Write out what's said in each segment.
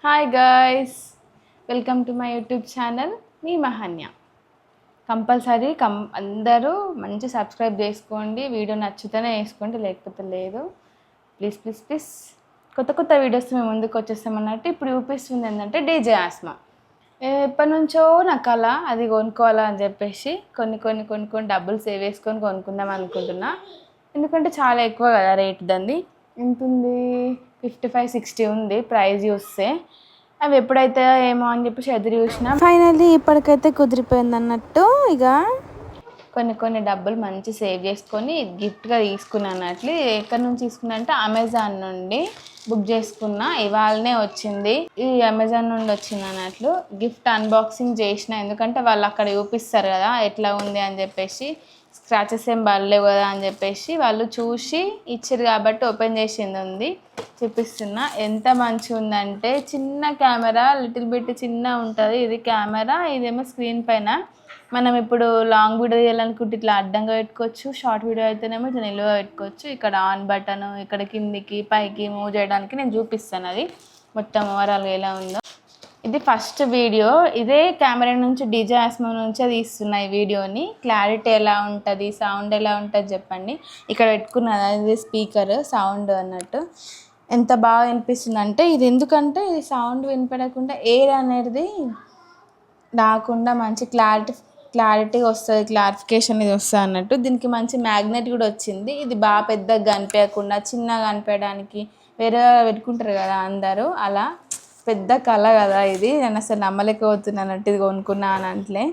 Hi guys, welcome to my YouTube channel me Mahanya. Compulsory అందరూ మంచి subscribe చేసుకోండి. Video నచ్చితేనే వేసుకోండి, లేకపోతే లేదు. Please please please. కొత్త కొత్త వీడియోస్ మేము ముందుకు వచ్చేస్తామన్నట్టు ఇప్పుడు చూపిస్తుంది ఏంటంటే డీజే ఆస్మా. ఎప్పటి నుంచో నా కళ అది కొనుక్కోవాలా అని చెప్పేసి కొన్ని డబ్బులు సేవ్ చేసుకొని కొనుక్కుందాం అనుకుంటున్నా. ఎందుకంటే చాలా ఎక్కువ కదా రేట్ దాన్ని. ఎంత ఉంది? 55-60 ఉంది ప్రైస్ చూస్తే. అవి ఎప్పుడైతే ఏమో అని చెప్పేసి ఎదురు చూసినా ఫైనల్లీ ఇప్పటికైతే కుదిరిపోయింది అన్నట్టు. ఇక కొన్ని డబ్బులు మంచి సేవ్ చేసుకొని గిఫ్ట్గా తీసుకున్నాను అన్నట్లు. ఎక్కడి నుంచి తీసుకున్నా అంటే అమెజాన్ నుండి బుక్ చేసుకున్నా. ఇవాళనే వచ్చింది, ఈ అమెజాన్ నుండి వచ్చింది అన్నట్లు. గిఫ్ట్ అన్బాక్సింగ్ చేసిన, ఎందుకంటే వాళ్ళు అక్కడ చూపిస్తారు కదా ఎట్లా ఉంది అని చెప్పేసి. స్క్రాచెస్ ఏం పడలేవు కదా అని చెప్పేసి వాళ్ళు చూసి ఇచ్చారు కాబట్టి ఓపెన్ చేసింది ఉంది, చూపిస్తున్నా. ఎంత మంచిగా ఉందంటే, చిన్న కెమెరా, లిటిల్ బిట్ చిన్న ఉంటుంది ఇది కెమెరా. ఇదేమో స్క్రీన్ పైన మనం ఇప్పుడు లాంగ్ వీడియో తీయాలనుకుంటే ఇట్లా అడ్డంగా పెట్టుకోవచ్చు, షార్ట్ వీడియో అయితేనేమో ఇట్లా నిలువుగా పెట్టుకోవచ్చు. ఇక్కడ ఆన్ బటన్, ఇక్కడ కిందికి పైకి మూవ్ చేయడానికి నేను చూపిస్తాను అది మొత్తం ఓవరాల్గా ఎలా ఉందో. ఇది ఫస్ట్ వీడియో, ఇదే కెమెరా నుంచి డీజే ఆస్మా నుంచే తీస్తున్నా ఈ వీడియోని. క్లారిటీ ఎలా ఉంటుంది, సౌండ్ ఎలా ఉంటుంది చెప్పండి. ఇక్కడ పెట్టుకున్నది ఇది స్పీకర్ సౌండ్ అన్నట్టు. ఎంత బాగా వినిపిస్తుంది అంటే, ఇది ఎందుకంటే ఇది సౌండ్ వినపడకుండా ఎయిర్ అనేది రాకుండా మంచి క్లారిటీగా వస్తుంది, క్లారిఫికేషన్ ఇది వస్తుంది అన్నట్టు. దీనికి మంచి మ్యాగ్నెట్ కూడా వచ్చింది. ఇది బాగా పెద్దగా కనిపించకుండా చిన్నగా కనిపించడానికి వేరే పెట్టుకుంటారు కదా అందరూ, అలా పెద్ద కళ కదా ఇది. నేను అసలు నమ్మలేకపోతున్నానంటే ఇది కొనుక్కున్నాను అంటే.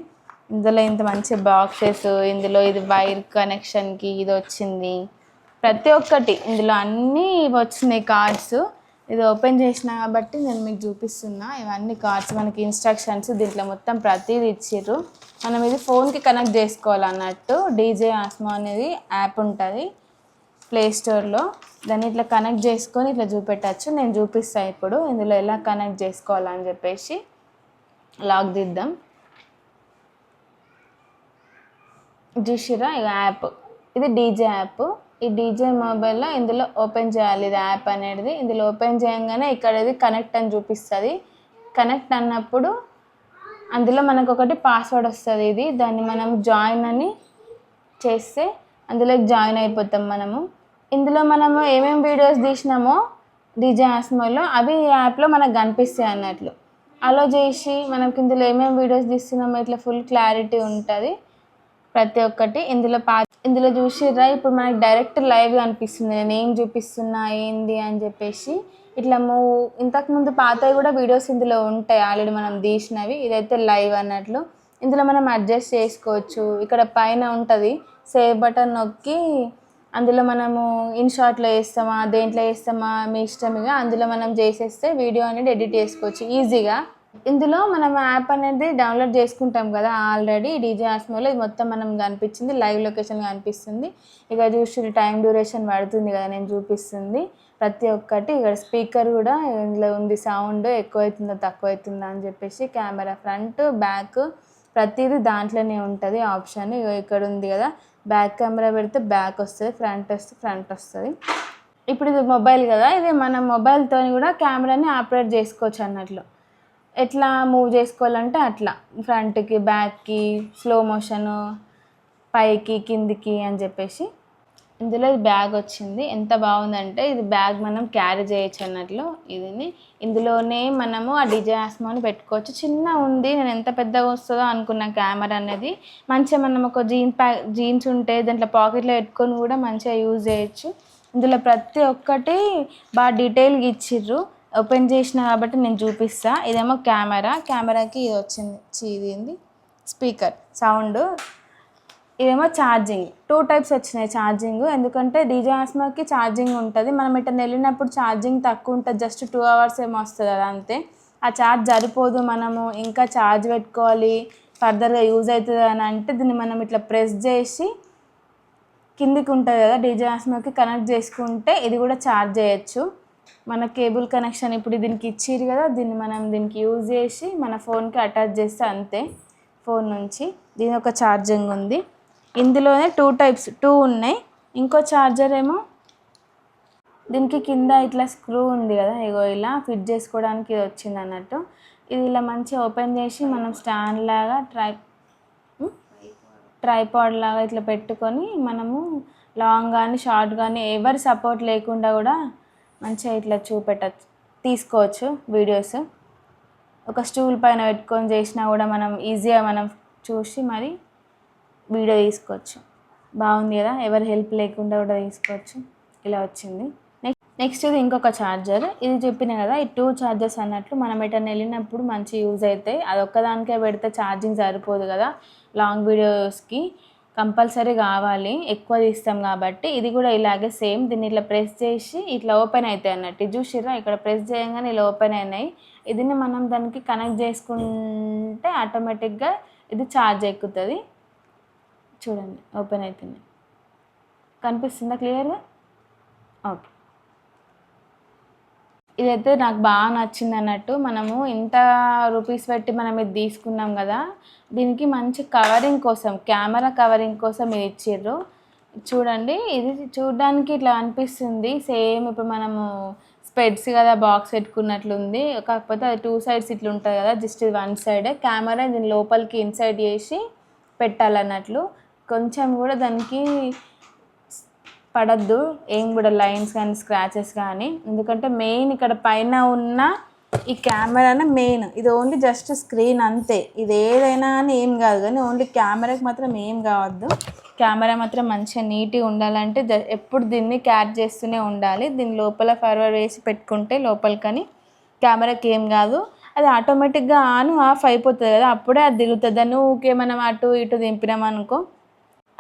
ఇందులో ఇంత మంచి బాక్సెస్, ఇందులో ఇది వైర్ కనెక్షన్కి ఇది వచ్చింది, ప్రతి ఒక్కటి ఇందులో అన్నీ వచ్చినాయి కార్డ్స్. ఇది ఓపెన్ చేసిన కాబట్టి నేను మీకు చూపిస్తున్నా. ఇవన్నీ కార్డ్స్, మనకి ఇన్స్ట్రక్షన్స్ దీంట్లో మొత్తం ప్రతిదీ ఇచ్చిర్రు. మనం ఇది ఫోన్కి కనెక్ట్ చేసుకోవాలన్నట్టు. డీజే ఆస్మా అనేది యాప్ ఉంటుంది ప్లే స్టోర్లో. దాన్ని ఇట్లా కనెక్ట్ చేసుకొని ఇట్లా చూపెట్టచ్చు. నేను చూపిస్తాను ఇప్పుడు ఇందులో ఎలా కనెక్ట్ చేసుకోవాలని చెప్పేసి. లాక్ దిద్దాం. చూసిరా ఇక యాప్, ఇది డీజే యాప్. ఈ డీజే మొబైల్లో ఇందులో ఓపెన్ చేయాలి ఇది యాప్ అనేది. ఇందులో ఓపెన్ చేయగానే ఇక్కడ ఇది కనెక్ట్ అని చూపిస్తుంది. కనెక్ట్ అన్నప్పుడు అందులో మనకు ఒకటి పాస్వర్డ్ వస్తుంది. ఇది దాన్ని మనం జాయిన్ అని చేస్తే అందులోకి జాయిన్ అయిపోతాం మనము. ఇందులో మనము ఏమేమి వీడియోస్ తీసినామో డీజే ఆస్మాలో అవి ఈ యాప్లో మనకు కనిపిస్తాయి అన్నట్లు. అలో చేసి మనకి ఇందులో ఏమేమి వీడియోస్ తీస్తున్నామో ఇట్లా ఫుల్ క్లారిటీ ఉంటుంది ప్రతి ఒక్కటి. ఇందులో చూసిర్రా ఇప్పుడు మనకి డైరెక్ట్ లైవ్ అనిపిస్తుంది, నేను ఏం చూపిస్తున్నా ఏంది అని చెప్పేసి. ఇట్లా ఇంతకుముందు పాతవి కూడా వీడియోస్ ఇందులో ఉంటాయి ఆల్రెడీ మనం తీసినవి. ఇదైతే లైవ్ అన్నట్లు. ఇందులో మనం అడ్జస్ట్ చేసుకోవచ్చు. ఇక్కడ పైన ఉంటుంది సేవ్ బటన్ నొక్కి అందులో మనము ఇన్షాట్లో వేస్తామా దేంట్లో వేస్తామా మీ ఇష్టంగా అందులో మనం చేసేస్తే వీడియో అనేది ఎడిట్ చేసుకోవచ్చు ఈజీగా. ఇందులో మనం యాప్ అనేది డౌన్లోడ్ చేసుకుంటాం కదా ఆల్రెడీ డీజే ఆస్మాలో. ఇది మొత్తం మనం కనిపించింది, లైవ్ లొకేషన్ కనిపిస్తుంది. ఇక చూసి టైం డ్యూరేషన్ పడుతుంది కదా, నేను చూపిస్తుంది ప్రతి ఒక్కటి. ఇక్కడ స్పీకర్ కూడా ఇందులో ఉంది, సౌండ్ ఎక్కువ అవుతుందా తక్కువ అవుతుందా అని చెప్పేసి. కెమెరా ఫ్రంట్ బ్యాక్ ప్రతిదీ దాంట్లోనే ఉంటుంది ఆప్షన్. ఇక్కడ ఉంది కదా, బ్యాక్ కెమెరా పెడితే బ్యాక్ వస్తుంది, ఫ్రంట్ వస్తే ఫ్రంట్ వస్తుంది. ఇప్పుడు ఇది మొబైల్ కదా, ఇది మనం మొబైల్తో కూడా కెమెరాని ఆపరేట్ చేసుకోవచ్చు అన్నట్లు. ఎట్లా మూవ్ చేసుకోవాలంటే అట్లా ఫ్రంట్కి బ్యాక్కి స్లో మోషను పైకి కిందికి అని చెప్పేసి. ఇందులో ఇది బ్యాగ్ వచ్చింది. ఎంత బాగుందంటే ఇది బ్యాగ్ మనం క్యారీ చేయొచ్చు అన్నట్లు. ఇందులోనే మనము ఆ డీజే ఆస్మాని పెట్టుకోవచ్చు. చిన్న ఉంది, నేను ఎంత పెద్దగా వస్తుందో అనుకున్న కెమెరా అనేది. మంచిగా మనం ఒక జీన్స్ ఉంటే దాంట్లో పాకెట్లో పెట్టుకొని కూడా మంచిగా యూజ్ చేయొచ్చు. ఇందులో ప్రతి ఒక్కటి బాగా డీటెయిల్గా ఇచ్చిర్రు. ఓపెన్ చేసిన కాబట్టి నేను చూపిస్తా. ఇదేమో కెమెరాకి ఇది వచ్చింది, ఇది స్పీకర్ సౌండ్. ఇదేమో ఛార్జింగ్. 2 టైప్స్ వచ్చినాయి ఛార్జింగ్. ఎందుకంటే డీజే ఆస్మాకి ఛార్జింగ్ ఉంటుంది. మనం ఇట్లా వెళ్ళినప్పుడు ఛార్జింగ్ తక్కువ ఉంటుంది, జస్ట్ 2 అవర్స్ ఏమో వస్తుంది కదా అంతే. ఆ ఛార్జ్ సరిపోదు, మనము ఇంకా ఛార్జ్ పెట్టుకోవాలి ఫర్దర్గా యూజ్ అవుతుంది అని అంటే దీన్ని మనం ఇట్లా ప్రెస్ చేసి కిందికి ఉంటుంది కదా డీజే ఆస్మాకి కనెక్ట్ చేసుకుంటే ఇది కూడా ఛార్జ్ చేయొచ్చు. మన కేబుల్ కనెక్షన్ ఇప్పుడు దీనికి ఇచ్చిర్రు కదా, దీన్ని మనం దీనికి యూజ్ చేసి మన ఫోన్కి అటాచ్ చేస్తే అంతే. ఫోన్ నుంచి దీని ఒక ఛార్జింగ్ ఉంది. ఇందులోనే 2 టైప్స్ 2 ఉన్నాయి. ఇంకో ఛార్జర్ ఏమో దీనికి కింద ఇట్లా స్క్రూ ఉంది కదా, ఇగో ఇలా ఫిట్ చేసుకోవడానికి ఇది వచ్చింది అన్నట్టు. ఇది ఇలా మంచిగా ఓపెన్ చేసి మనం స్టాండ్ లాగా ట్రైపాడ్ లాగా ఇట్లా పెట్టుకొని మనము లాంగ్ కానీ షార్ట్ కానీ ఎవరి సపోర్ట్ లేకుండా కూడా మంచిగా ఇట్లా తీసుకోవచ్చు వీడియోస్. ఒక స్టూల్ పైన పెట్టుకొని చేసినా కూడా మనం ఈజీగా మనం చూసి మరి వీడియో తీసుకోవచ్చు. బాగుంది కదా, ఎవరి హెల్ప్ లేకుండా కూడా తీసుకోవచ్చు. ఇలా వచ్చింది. నెక్స్ట్ ఇది ఇంకొక ఛార్జర్. ఇది చెప్పిన కదా, ఈ 2 ఛార్జర్స్ అన్నట్లు మనం ఎటన్నా వెళ్ళినప్పుడు మంచి యూజ్ అవుతాయి. అది ఒక్కదానికే పెడితే ఛార్జింగ్ సరిపోదు కదా, లాంగ్ వీడియోస్కి కంపల్సరీ కావాలి, ఎక్కువ తీస్తాం కాబట్టి. ఇది కూడా ఇలాగే సేమ్, దీన్ని ఇట్లా ప్రెస్ చేసి ఇట్లా ఓపెన్ అవుతాయి అన్నట్టు. ఇది చూసిర్రా, ఇక్కడ ప్రెస్ చేయగానే ఇలా ఓపెన్ అయినాయి. ఇదిని మనం దానికి కనెక్ట్ చేసుకుంటే ఆటోమేటిక్గా ఇది ఛార్జ్ ఎక్కుతుంది. చూడండి ఓపెన్ అవుతుంది, కనిపిస్తుందా క్లియర్గా? ఓకే, ఇదైతే నాకు బాగా నచ్చింది అన్నట్టు. మనము ఇంత రూపీస్ పెట్టి మనం ఇది తీసుకున్నాం కదా, దీనికి మంచి కవరింగ్ కోసం, కెమెరా కవరింగ్ కోసం ఇది ఇచ్చిర్రు. చూడండి, ఇది చూడడానికి ఇట్లా అనిపిస్తుంది సేమ్ ఇప్పుడు మనము స్పెడ్స్ కదా బాక్స్ పెట్టుకున్నట్లుంది. కాకపోతే అది 2 సైడ్స్ ఇట్లా ఉంటుంది కదా, జస్ట్ ఇది 1 సైడ్. కెమెరా దీని లోపలికి ఇన్సైడ్ చేసి పెట్టాలన్నట్లు. కొంచెం కూడా దానికి పడద్దు ఏం కూడా లైన్స్ కానీ స్క్రాచెస్ కానీ, ఎందుకంటే మెయిన్ ఇక్కడ పైన ఉన్న ఈ కెమెరానే మెయిన్. ఇది ఓన్లీ జస్ట్ స్క్రీన్ అంతే, ఇది ఏదైనా కానీ ఏం కాదు, కానీ ఓన్లీ కెమెరాకి మాత్రం ఏం కావద్దు. కెమెరా మాత్రం మంచిగా నీట్గా ఉండాలంటే ఎప్పుడు దీన్ని క్యాచ్ చేస్తూనే ఉండాలి. దీని లోపల ఫార్వర్డ్ వేసి పెట్టుకుంటే లోపలికని కెమెరాకి ఏం కాదు. అది ఆటోమేటిక్గా ఆన్ ఆఫ్ అయిపోతుంది కదా, అప్పుడే అది దిగుతుంది. దాన్ని ఊకే మనం అటు ఇటు దింపినామనుకో,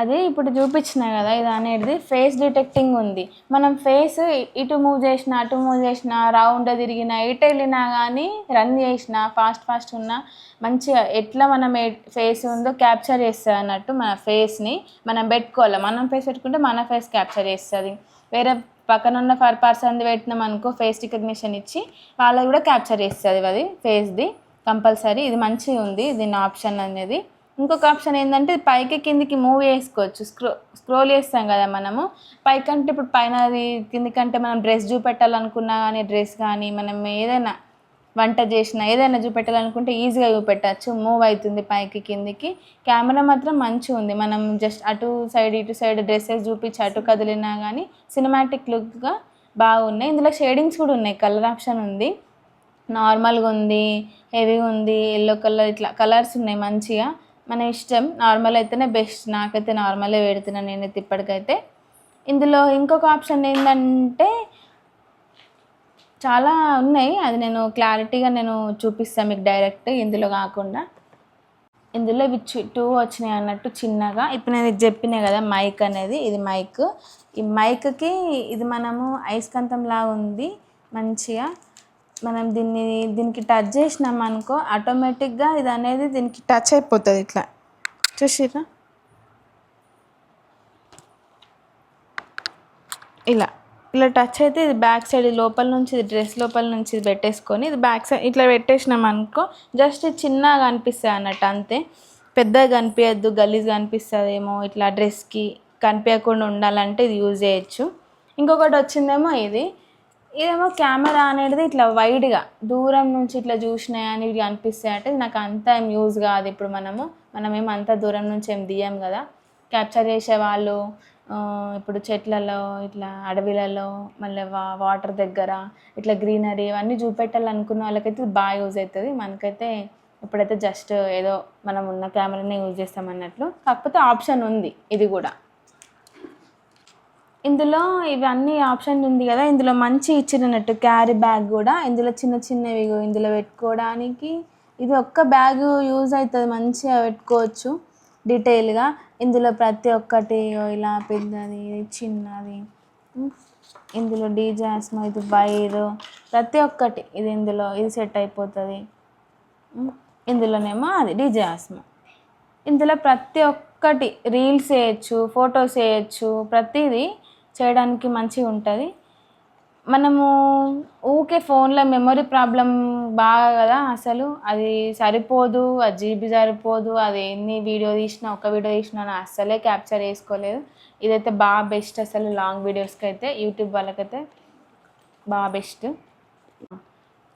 అదే ఇప్పుడు చూపించిన కదా, ఇది అనేది ఫేస్ డిటెక్టింగ్ ఉంది. మనం ఫేస్ ఇటు మూవ్ చేసినా అటు మూవ్ చేసినా రౌండ్ తిరిగినా ఎటు వెళ్ళినా కానీ రన్ చేసినా ఫాస్ట్ ఉన్నా మంచిగా ఎట్లా మనం ఫేస్ ఉందో క్యాప్చర్ చేస్తుంది అన్నట్టు. మన ఫేస్ని మనం పెట్టుకోవాలి, మనం ఫేస్ పెట్టుకుంటే మన ఫేస్ క్యాప్చర్ చేస్తుంది. వేరే పక్కన ఉన్న పర్సన్ది పెట్టినాం అనుకో, ఫేస్ రికగ్నిషన్ ఇచ్చి వాళ్ళది కూడా క్యాప్చర్ చేస్తుంది అది ఫేస్ది కంపల్సరీ. ఇది మంచిగా ఉంది దీని ఆప్షన్ అనేది. ఇంకొక ఆప్షన్ ఏంటంటే పైకి కిందికి మూవ్ చేసుకోవచ్చు. స్క్రోల్ చేస్తాం కదా మనము, పైకంటే ఇప్పుడు పైన అది కిందికంటే మనం డ్రెస్ చూపెట్టాలనుకున్నా కానీ, డ్రెస్ కానీ మనం ఏదైనా వంట చేసినా ఏదైనా చూపెట్టాలనుకుంటే ఈజీగా చూపెట్టచ్చు, మూవ్ అవుతుంది పైకి కిందికి. కెమెరా మాత్రం మంచిగా ఉంది. మనం జస్ట్ అటు సైడ్ ఇటు సైడ్ డ్రెస్సెస్ చూపించి అటు కదిలినా కానీ సినిమాటిక్ లుక్గా బాగున్నాయి. ఇందులో షేడింగ్స్ కూడా ఉన్నాయి, కలర్ ఆప్షన్ ఉంది, నార్మల్గా ఉంది, హెవీగా ఉంది, ఎల్లో కలర్, ఇట్లా కలర్స్ ఉన్నాయి మంచిగా. మన ఇష్టం, నార్మల్ అయితేనే బెస్ట్. నాకైతే నార్మలే పెడుతున్నాను నేనైతే ఇప్పటికైతే. ఇందులో ఇంకొక ఆప్షన్ ఏంటంటే చాలా ఉన్నాయి, అది నేను క్లారిటీగా చూపిస్తాను మీకు డైరెక్ట్, ఇందులో కాకుండా. ఇందులో ఇవి 2 వచ్చినాయి అన్నట్టు చిన్నగా. ఇప్పుడు నేను ఇది చెప్పినా కదా మైక్ అనేది, ఇది మైక్. ఈ మైక్కి ఇది మనము అయస్కాంతంలా ఉంది మంచిగా. మనం దీనికి టచ్ చేసినాం అనుకో, ఆటోమేటిక్గా ఇది అనేది దీనికి టచ్ అయిపోతుంది. ఇట్లా చూసిరా, ఇలా టచ్ అయితే ఇది బ్యాక్ సైడ్ లోపల నుంచి, ఇది డ్రెస్ లోపల నుంచి ఇది పెట్టేసుకొని ఇది బ్యాక్ సైడ్ ఇట్లా పెట్టేసినాం అనుకో, జస్ట్ చిన్నగా కనిపిస్తుంది అన్నట్టు అంతే. పెద్దగా కనిపించద్దు, గలీజ్గా కనిపిస్తుందేమో, ఇట్లా డ్రెస్కి కనిపించకుండా ఉండాలంటే ఇది యూజ్ చేయొచ్చు. ఇంకొకటి వచ్చిందేమో ఇదేమో కెమెరా అనేది ఇట్లా వైడ్గా దూరం నుంచి ఇట్లా చూసినాయి అని ఇవి అనిపిస్తాయి. అంటే నాకు అంత ఏం యూజ్ కాదు. ఇప్పుడు మనమేమో అంత దూరం నుంచి ఏం తీయం కదా. క్యాప్చర్ చేసేవాళ్ళు ఇప్పుడు చెట్లలో, ఇట్లా అడవిలలో, మళ్ళీ వాటర్ దగ్గర ఇట్లా గ్రీనరీ ఇవన్నీ చూపెట్టాలనుకున్న వాళ్ళకైతే ఇది బాగా యూజ్ అవుతుంది. మనకైతే ఇప్పుడైతే జస్ట్ ఏదో మనం ఉన్న కెమెరానే యూజ్ చేస్తామన్నట్లు. కాకపోతే ఆప్షన్ ఉంది ఇది కూడా. ఇందులో ఇవన్నీ ఆప్షన్ ఉంది కదా, ఇందులో మంచి ఇచ్చినట్టు క్యారీ బ్యాగ్ కూడా, ఇందులో చిన్నవి ఇందులో పెట్టుకోవడానికి. ఇది ఒక్క బ్యాగ్ యూజ్ అవుతుంది, మంచిగా పెట్టుకోవచ్చు డీటెయిల్గా. ఇందులో ప్రతి ఒక్కటి ఇలా పెద్దది చిన్నది, ఇందులో డీజాస్మో, ఇది వైరు, ప్రతి ఒక్కటి ఇది సెట్ అయిపోతుంది. ఇందులోనేమో అది డీజాస్మో. ఇందులో ప్రతి ఒక్కటి రీల్స్ చేయొచ్చు, ఫొటోస్ చేయొచ్చు, ప్రతిదీ చేయడానికి మంచిగా ఉంటుంది. మనము ఊకే ఫోన్లో మెమొరీ ప్రాబ్లం బాగా కదా, అసలు అది సరిపోదు, అది జీబీ సరిపోదు, అది ఎన్ని ఒక వీడియో తీసినా అస్సలే క్యాప్చర్ చేసుకోలేదు. ఇదైతే బాగా బెస్ట్ అసలు లాంగ్ వీడియోస్కి అయితే, యూట్యూబ్ వాళ్ళకైతే బాగా బెస్ట్.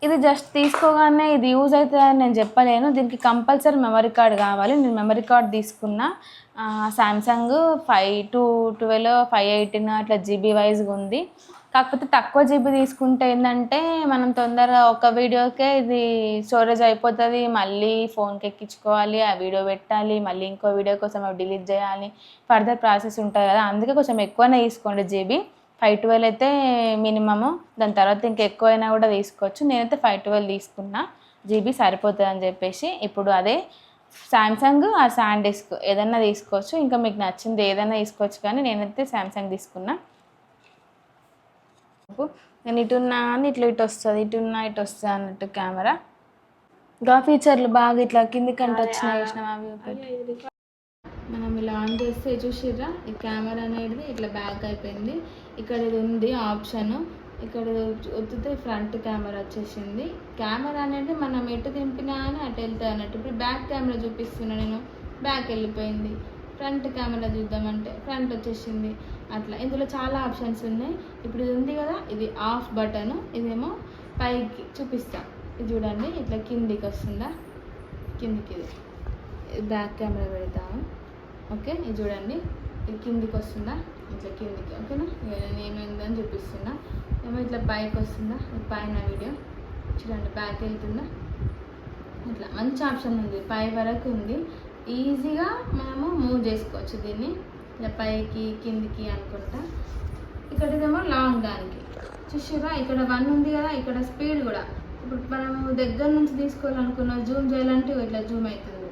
ఇది జస్ట్ తీసుకోగానే ఇది యూజ్ అవుతుందని నేను చెప్పలేను, దీనికి కంపల్సరీ మెమరీ కార్డ్ కావాలి. నేను మెమరీ కార్డ్ తీసుకున్నా. సామ్సంగ్ 512 518 అట్లా జీబీ వైజ్గా ఉంది. కాకపోతే తక్కువ జీబీ తీసుకుంటే ఏంటంటే మనం తొందరగా ఒక వీడియోకే ఇది స్టోరేజ్ అయిపోతుంది, మళ్ళీ ఫోన్కి ఎక్కించుకోవాలి, ఆ వీడియో పెట్టాలి, మళ్ళీ ఇంకో వీడియో కోసం అవి డిలీట్ చేయాలి, ఫర్దర్ ప్రాసెస్ ఉంటుంది కదా. అందుకే కొంచెం ఎక్కువనే తీసుకోండి జీబీ. 512 అయితే మినిమము, దాని తర్వాత ఇంకా ఎక్కువైనా కూడా తీసుకోవచ్చు. నేనైతే 512 తీసుకున్నా, జీబీ సరిపోతుంది అని చెప్పేసి. ఇప్పుడు అదే సామ్సంగ్ ఆ శాండిస్క్ ఏదైనా తీసుకోవచ్చు, ఇంకా మీకు నచ్చింది ఏదైనా తీసుకోవచ్చు, కానీ నేనైతే సామ్సంగ్ తీసుకున్నా. నేను ఇటున్నా అని ఇటు వస్తుంది, ఇటున్నా ఇటు వస్తుంది అన్నట్టు కెమెరా. గా ఫీచర్లు బాగా ఇట్లా కిందికంటే వచ్చినాయి అవి ఒకటి. మనం ఇలా ఆన్ చేస్తే చూసిర్రా, ఈ కెమెరా అనేది ఇట్లా బ్యాక్ అయిపోయింది. ఇక్కడ ఇది ఉంది ఆప్షన్, ఇక్కడ ఒత్తితే ఫ్రంట్ కెమెరా వచ్చేసింది. కెమెరా అనేది మనం ఎటు దింపినా అని అటు వెళ్తాయి అన్నట్టు. ఇప్పుడు బ్యాక్ కెమెరా చూపిస్తున్నా నేను, బ్యాక్ వెళ్ళిపోయింది. ఫ్రంట్ కెమెరా చూద్దామంటే ఫ్రంట్ వచ్చేసింది. అట్లా ఇందులో చాలా ఆప్షన్స్ ఉన్నాయి. ఇప్పుడు ఇది ఉంది కదా, ఇది ఆఫ్ బటన్, ఇదేమో పైకి చూపిస్తా. ఇది చూడండి, ఇట్లా కిందికి వస్తుందా, కిందికి ఇది బ్యాక్ కెమెరా పెడతాము. ఓకే, ఇది చూడండి, ఇది కిందికి వస్తుందా, ఇట్లా కిందికి. ఓకేనా, నేను ఏమైందని చూపిస్తున్నా. ఏమో ఇట్లా పైకి వస్తుందా, పైన వీడియో చూడండి, బ్యాక్ వెళ్తుందా. ఇట్లా మంచి ఆప్షన్ ఉంది, పై వరకు ఉంది. ఈజీగా మనము మూవ్ చేసుకోవచ్చు దీన్ని, ఇలా పైకి కిందికి అనుకుంటా. ఇక్కడ ఇదేమో లాంగ్ దానికి చూసిరా, ఇక్కడ 1 ఉంది కదా, ఇక్కడ స్పీడ్ కూడా. ఇప్పుడు మనము దగ్గర నుంచి తీసుకోవాలనుకున్న జూమ్ చేయాలంటే ఇట్లా జూమ్ అవుతుంది,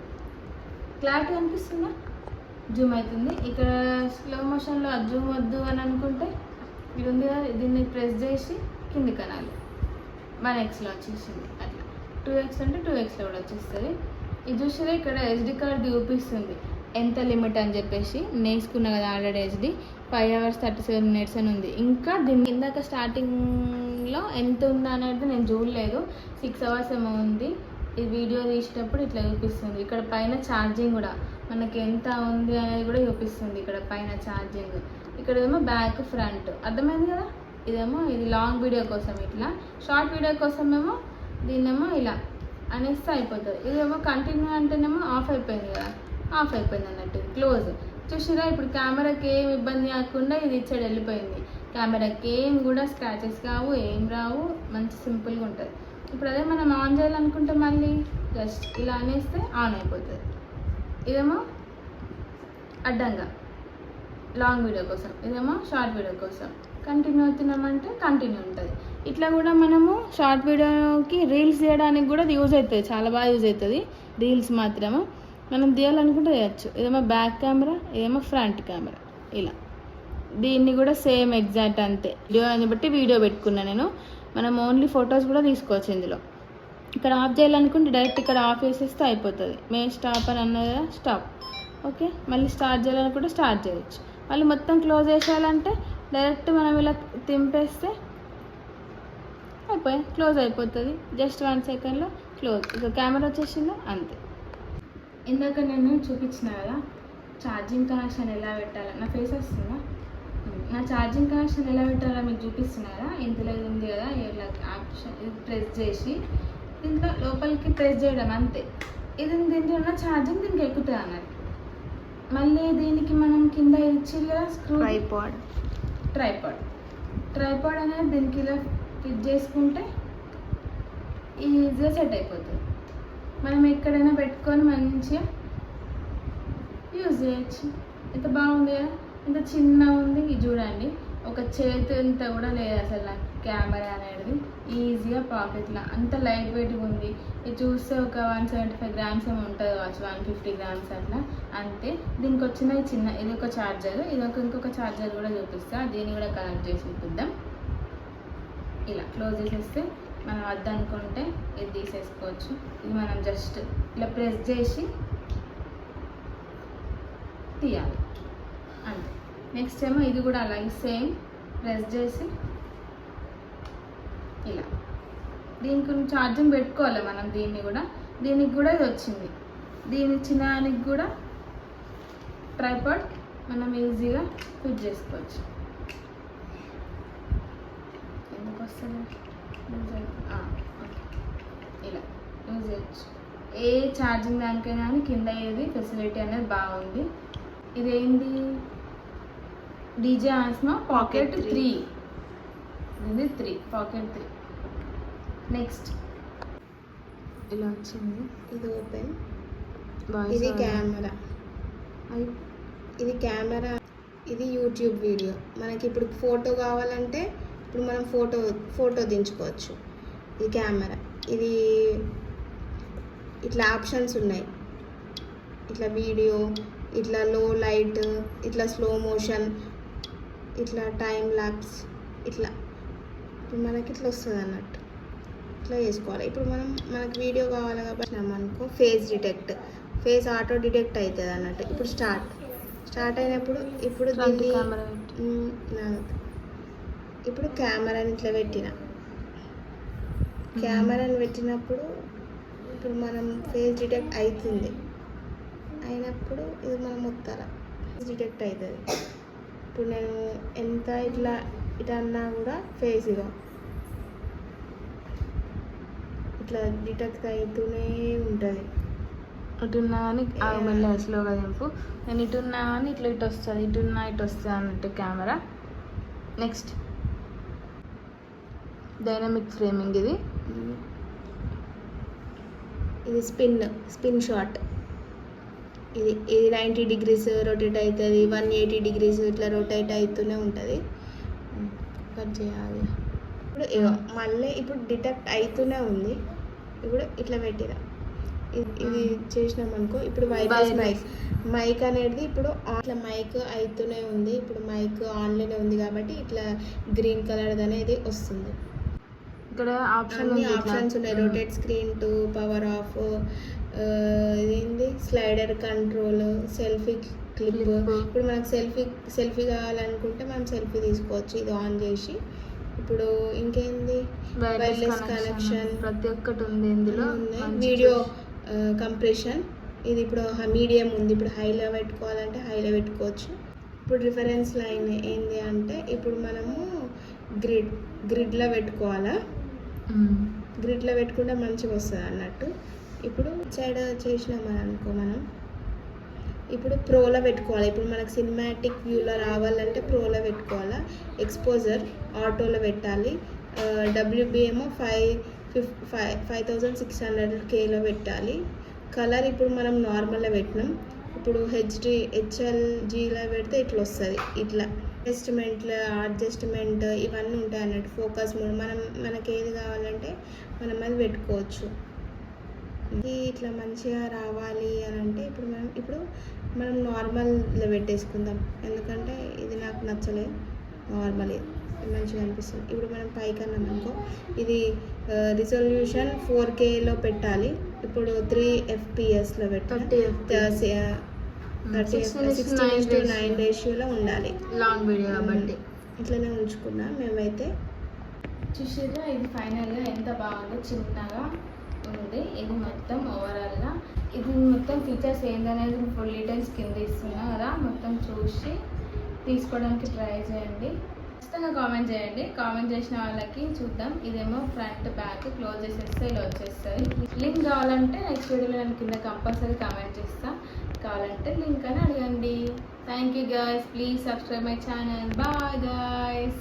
క్లారిటీ అనిపిస్తుందా, జూమ్ అవుతుంది. ఇక్కడ స్లో మోషన్లో జూమ్ వద్దు అని అనుకుంటే ఇది ఉంది కదా, దీన్ని ప్రెస్ చేసి కింది కనాలి, 1xలో వచ్చేసింది. అట్లా 2x అంటే 2xలో కూడా వచ్చేస్తుంది. ఇది చూసినా ఇక్కడ SD కార్డ్ చూపిస్తుంది ఎంత లిమిట్ అని చెప్పేసి. నేర్చుకున్నా కదా ఆల్రెడీ HD 5 hours 37 minutes అని ఉంది. ఇంకా దీన్ని ఇందాక స్టార్టింగ్లో ఎంత ఉందా అనేది నేను చూడలేదు, 6 hours ఏమో ఉంది. ఈ వీడియో తీసేటప్పుడు ఇట్లా చూపిస్తుంది. ఇక్కడ పైన ఛార్జింగ్ కూడా మనకి ఎంత ఉంది అనేది కూడా చూపిస్తుంది. ఇక్కడ పైన ఛార్జింగ్, ఇక్కడ ఏమో బ్యాక్ ఫ్రంట్, అర్థమైంది కదా. ఇదేమో ఇది లాంగ్ వీడియో కోసం, ఇట్లా షార్ట్ వీడియో కోసం ఏమో దీన్నేమో ఇలా అనేస్తే అయిపోతుంది. ఇదేమో కంటిన్యూ అంటేనేమో ఆఫ్ అయిపోయింది కదా, ఆఫ్ అయిపోయింది అన్నట్టు, క్లోజ్. చూసిరా, ఇప్పుడు కెమెరాకి ఏం ఇబ్బంది కాకుండా ఇది ఇచ్చాడు వెళ్ళిపోయింది. కెమెరాకి ఏం కూడా స్క్రాచెస్ కావు, ఏం రావు, మంచి సింపుల్గా ఉంటుంది. ఇప్పుడు అదే మనం ఆన్ చేయాలనుకుంటే మళ్ళీ జస్ట్ ఇలా అనేస్తే ఆన్ అయిపోతుంది. ఇదేమో అడ్డంగా లాంగ్ వీడియో కోసం, ఇదేమో షార్ట్ వీడియో కోసం. కంటిన్యూ అవుతున్నామంటే కంటిన్యూ ఉంటుంది. ఇట్లా కూడా మనము షార్ట్ వీడియోకి రీల్స్ చేయడానికి కూడా యూజ్ అవుతుంది, చాలా బాగా యూజ్ అవుతుంది. రీల్స్ మాత్రము మనం తీయాలనుకుంటే చేయొచ్చు. ఇదేమో బ్యాక్ కెమెరా, ఇదేమో ఫ్రంట్ కెమెరా. ఇలా దీన్ని కూడా సేమ్ ఎగ్జాక్ట్ అంతే. వీడియో అని బట్టి వీడియో పెట్టుకున్నా నేను. మనం ఓన్లీ ఫొటోస్ కూడా తీసుకోవచ్చు ఇందులో. ఇక్కడ ఆఫ్ చేయాలనుకుంటే డైరెక్ట్ ఇక్కడ ఆఫ్ చేసేస్తే అయిపోతుంది. మెయిన్ స్టాప్ అని అన్నది కదా, స్టాప్. ఓకే, మళ్ళీ స్టార్ట్ చేయాలనుకుంటే స్టార్ట్ చేయొచ్చు. మళ్ళీ మొత్తం క్లోజ్ చేసేయాలంటే డైరెక్ట్ మనం ఇలా తింపేస్తే అయిపోయి క్లోజ్ అయిపోతుంది. జస్ట్ 1 సెకండ్లో క్లోజ్. ఇక కెమెరా వచ్చేసిందో అంతే. ఇందాక నేను చూపించిన కదా ఛార్జింగ్ కనెక్షన్ ఎలా పెట్టాలి, నా ఫేస్ వస్తుందా, నా ఛార్జింగ్ కనెక్షన్ ఎలా పెట్టాలో మీకు చూపిస్తున్నారా. ఇందులో ఇది ఉంది కదా, ఇలా ఆప్షన్ ఇది ప్రెస్ చేసి దీంట్లో లోపలికి ప్రెస్ చేయడం అంతే. ఇది దీంట్లో ఉన్న ఛార్జింగ్ దీనికి ఎక్కుతుంది అన్నట్టు. మళ్ళీ దీనికి మనం కింద ఇచ్చి కదా స్క్రూ, ట్రైపాడ్ అనేది దీనికి ఇలా ఫిట్ చేసుకుంటే ఈజీగా సెట్ అయిపోతుంది. మనం ఎక్కడైనా పెట్టుకొని మంచిగా యూజ్ చేయొచ్చు. ఎంత బాగుంది కదా, ఎంత చిన్న ఉంది. ఇది చూడండి, ఒక చేతి అంతా కూడా లేదు అసలు నాకు కెమెరా అనేది. ఈజీగా పాకెట్లో అంత లైట్ వెయిట్గా ఉంది. ఇది చూస్తే ఒక 175 grams ఏమో ఉంటుంది కావచ్చు, 150 grams అట్లా అంతే. దీనికి వచ్చిన చిన్న ఇది ఒక ఛార్జర్, ఇది ఇంకొక ఛార్జర్ కూడా చూపిస్తా, దీన్ని కూడా కనెక్ట్ చేసి చూపిద్దాం. ఇలా క్లోజ్ చేసేస్తే మనం వద్దనుకుంటే ఇది తీసేసుకోవచ్చు. ఇది మనం జస్ట్ ఇలా ప్రెస్ చేసి తీయాలి అంతే. నెక్స్ట్ ఏమో ఇది కూడా అలాగే సేమ్ ప్రెస్ చేసి ఇలా దీనికి ఛార్జింగ్ పెట్టుకోవాలి మనం. దీనికి కూడా ఇది వచ్చింది. దీని చిన్నానికి కూడా ట్రైపాడ్ మనం ఈజీగా ఫిట్ చేసుకోవచ్చు. ఎందుకు వస్తుంది ఇలా యూజ్ చేయొచ్చు. ఏ ఛార్జింగ్ దానికైనా కానీ కింద ఏది ఫెసిలిటీ అనేది బాగుంది. ఇదేంది డీజే ఆస్మా పాకెట్ 3. ఇది 3 పాకెట్ 3. నెక్స్ట్ ఇలా వచ్చింది. ఇది ఓపెన్. Voice ఇది over. కెమెరా. ఇది కెమెరా. ఇది యూట్యూబ్ వీడియో. మనకి ఇప్పుడు ఫోటో కావాలంటే ఇప్పుడు మనం ఫోటో దించుకోవచ్చు. ఇది కెమెరా. ఇది ఇట్లా ఆప్షన్స్ ఉన్నాయి. ఇట్లా వీడియో, ఇట్లా లో లైట్, ఇట్లా స్లో మోషన్, ఇట్లా టైం ల్యాప్స్, ఇట్లా ఇప్పుడు మనకి ఇట్లా వస్తుంది అన్నట్టు. ఇట్లా చేసుకోవాలి. ఇప్పుడు మనకు వీడియో కావాలి కాబట్టి అనుకో face detect, face auto detect అవుతుంది అన్నట్టు. ఇప్పుడు స్టార్ట్ అయినప్పుడు ఇప్పుడు దీన్ని ఇప్పుడు కెమెరాని ఇట్లా కెమెరాని పెట్టినప్పుడు ఇప్పుడు మనం ఫేస్ డిటెక్ట్ అవుతుంది. అయినప్పుడు ఇది మనం మొత్తాల ఫేస్ డిటెక్ట్ అవుతుంది. ఇప్పుడు నేను ఎంత ఇట్లా అన్నా కూడా ఫేస్ ఇట్లా డిటెక్ట్ అవుతూనే ఉంటుంది. ఇటున్నా కానీ మళ్ళీ స్లోగా దింపు. నేను ఇటున్నా కానీ ఇట్లా ఇటు వస్తుంది, ఇటున్నా ఇటు వస్తుంది అన్నట్టు కెమెరా. Next dynamic framing. ఇది స్పిన్ షాట్. ఇది 90 degrees రొటేట్ అవుతుంది, 180 degrees ఇట్లా రొటేట్ అవుతూనే ఉంటుంది. కట్ చేయాలి. ఇప్పుడు మళ్ళీ ఇప్పుడు డిటెక్ట్ అవుతూనే ఉంది. ఇప్పుడు ఇట్లా పెట్టిరా ఇది చేసినామనుకో ఇప్పుడు వైర్లెస్ మైక్ అనేది ఇప్పుడు ఇట్లా మైక్ అవుతూనే ఉంది. ఇప్పుడు మైక్ ఆన్లోనే ఉంది కాబట్టి ఇట్లా గ్రీన్ కలర్ అనేది వస్తుంది. ఇక్కడ ఆప్షన్స్ ఉన్నాయి. Rotate screen to power of, ఇదేంది స్లైడర్ కంట్రోల్, సెల్ఫీ క్లిప్. ఇప్పుడు మనకు సెల్ఫీ కావాలనుకుంటే మనం సెల్ఫీ తీసుకోవచ్చు ఇది ఆన్ చేసి. ఇప్పుడు ఇంకేంది వైర్లెస్ కనెక్షన్ ప్రతి ఒక్కటి ఉంది ఇందులో. Video compression. ఇది ఇప్పుడు మీడియం ఉంది. ఇప్పుడు హైలో పెట్టుకోవాలంటే హైలో పెట్టుకోవచ్చు. ఇప్పుడు రిఫరెన్స్ లైన్ ఏంది అంటే ఇప్పుడు మనము గ్రిడ్లో పెట్టుకోవాలా. గ్రిడ్లో పెట్టుకుంటే మంచిగా వస్తుంది అన్నట్టు. ఇప్పుడు సైడ్ చేసినామని అనుకో మనం ఇప్పుడు ప్రోలో పెట్టుకోవాలి. ఇప్పుడు మనకు సినిమాటిక్ వ్యూలో రావాలంటే ప్రోలో పెట్టుకోవాలా. ఎక్స్పోజర్ ఆటోలో పెట్టాలి. WBM 5600Kలో పెట్టాలి. కలర్ ఇప్పుడు మనం నార్మల్లో పెట్టినాం. ఇప్పుడు HLGలో పెడితే ఇట్లా వస్తుంది. ఇట్లా అడ్జస్ట్మెంట్ ఇవన్నీ ఉంటాయి అన్నట్టు. ఫోకస్ మోడ్ మనకి ఏది కావాలంటే మనం అది పెట్టుకోవచ్చు. ఇట్లా మంచిగా రావాలి అని అంటే ఇప్పుడు మనం నార్మల్లో పెట్టేసుకుందాం. ఎందుకంటే ఇది నాకు నచ్చలేదు, నార్మల్ మంచిగా అనిపిస్తుంది. ఇప్పుడు మనం పైకి అన్నాం అనుకో ఇది రిజల్యూషన్ 4Kలో పెట్టాలి. ఇప్పుడు 3 FPSలో పెట్టాలి. 16:9 రేషియోలో ఉండాలి. లాంగ్ వీడియో కాబట్టి ఇట్లనే ఉంచుకున్నా మేమైతే. చూసారా ఇది ఫైనల్గా ఎంత బాగుందో. చిన్నగా ఉంది ఇది మొత్తం. ఓవరాల్గా ఇది మొత్తం ఫీచర్స్ ఏందనేది ఫుల్ డీటెయిల్స్ కింద ఇస్తున్నా కదా. మొత్తం చూసి తీసుకోవడానికి ట్రై చేయండి. ఖచ్చితంగా కామెంట్ చేయండి. కామెంట్ చేసిన వాళ్ళకి చూద్దాం. ఇదేమో ఫ్రంట్ బ్యాక్ క్లోజ్ చేసేస్తే ఇలా వచ్చేస్తుంది. లింక్ కావాలంటే నెక్స్ట్ వీడియోలో నేను కింద కంపల్సరీ కామెంట్ చేస్తాను. కావాలంటే లింక్ అని అడగండి. Thank you guys. Please subscribe my channel. Bye guys.